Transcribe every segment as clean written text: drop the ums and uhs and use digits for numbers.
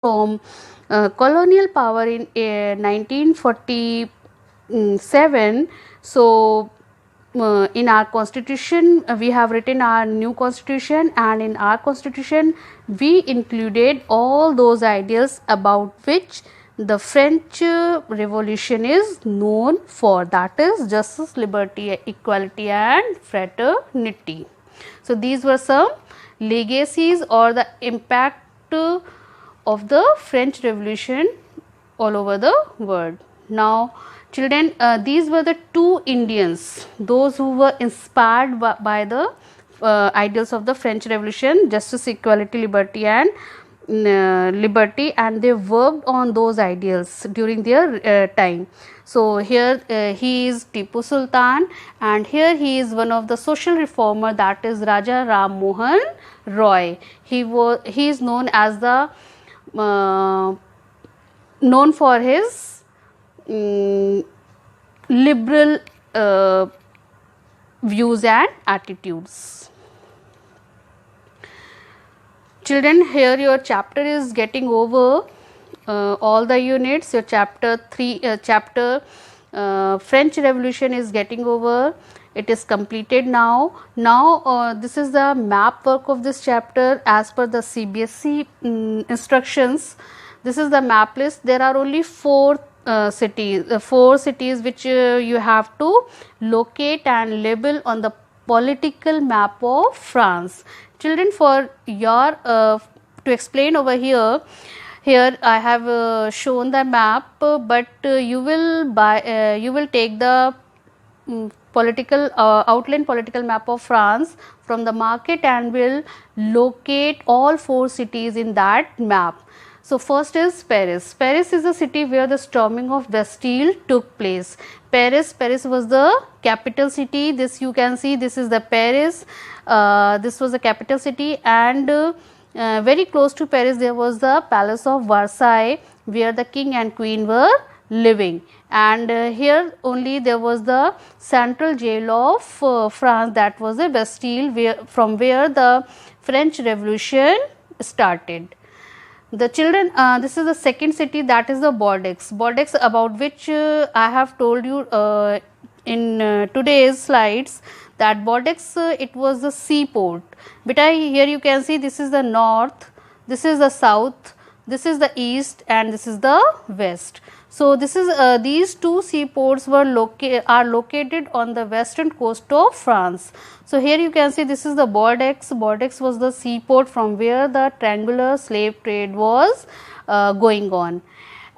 from colonial power in 1947. So in our constitution, we have written our new constitution, and in our constitution we included all those ideals about which the French Revolution is known for, that is justice, liberty, equality and fraternity. So these were some legacies or the impact of the French Revolution all over the world. Now children, these were the two Indians, those who were inspired by the ideals of the French Revolution, justice, equality, liberty, and they worked on those ideals during their time. So here he is Tipu Sultan, and here he is one of the social reformer, that is Raja Ram Mohan Roy. He is known as the known for his liberal views and attitudes. Children, here your chapter is getting over all the units. Your chapter 3 French Revolution is getting over. It is completed now. This is the map work of this chapter as per the CBSE instructions. This is the map list. There are only four cities which you have to locate and label on the political map of France. Children, for your to explain over here, I have shown the map, but you will take the political outline political map of France from the market and will locate all four cities in that map. So first is Paris. Paris is a city where the storming of Bastille took place. Paris was the capital city. This you can see, this is the Paris. This was the capital city, and very close to Paris there was the Palace of Versailles, where the king and queen were living, and here only there was the central jail of France, that was the Bastille, from where the French Revolution started. The children, this is the second city, that is the Bordeaux. Bordeaux, about which I have told you in today's slides, that Bordeaux it was the seaport. But here you can see, this is the north, this is the south, this is the east, and this is the west. So this is these two seaports are located on the western coast of France. So here you can see, this is the Bordeaux. Bordeaux was the seaport from where the triangular slave trade was going on.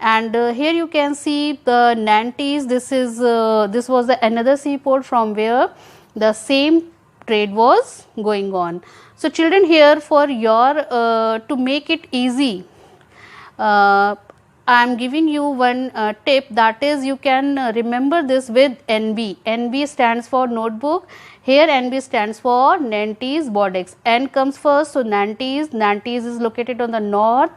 And here you can see the Nantes. This was another seaport from where the same trade was going on. So children, here for your to make it easy, I am giving you one tip, that is you can remember this with NB. NB stands for notebook. Here NB stands for Nantes Bordeaux. N comes first, so Nantes. Nantes is located on the north.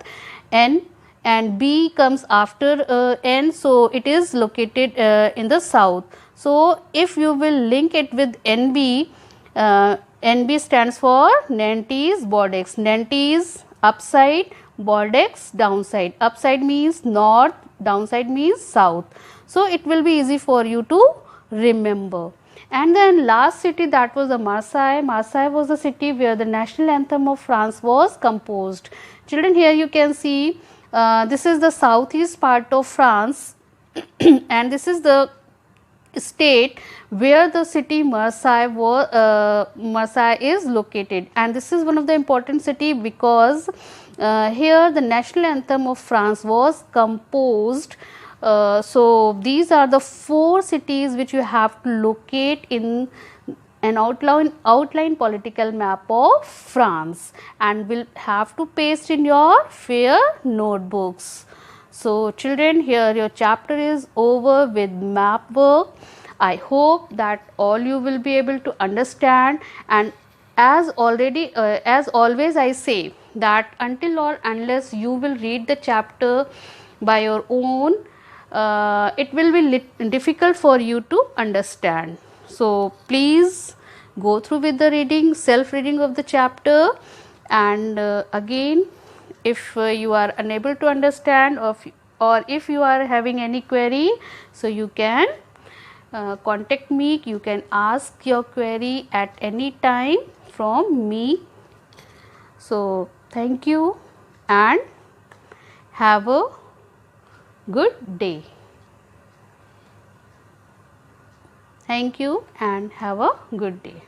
N and B comes after N, so it is located in the south. So if you will link it with NB, NB stands for Nantes Bordeaux. Nantes upside, Bordeaux downside. Upside means north, downside means south. So it will be easy for you to remember. And then last city, that was the Marseille. Marseille was the city where the national anthem of France was composed. Children, here you can see this is the southeast part of France and this is the state where the city Marseille is located, and this is one of the important city because here the national anthem of France was composed. So these are the four cities which you have to locate in an outline political map of France, and will have to paste in your fair notebooks. So children, here your chapter is over with map work. I hope that all you will be able to understand, and as always I say that until or unless you will read the chapter by your own, it will be difficult for you to understand. So please go through with the reading, self reading of the chapter, and again if you are unable to understand, or if you are having any query, so you can contact me. You can ask your query at any time from me. So thank you and have a good day. Thank you and have a good day.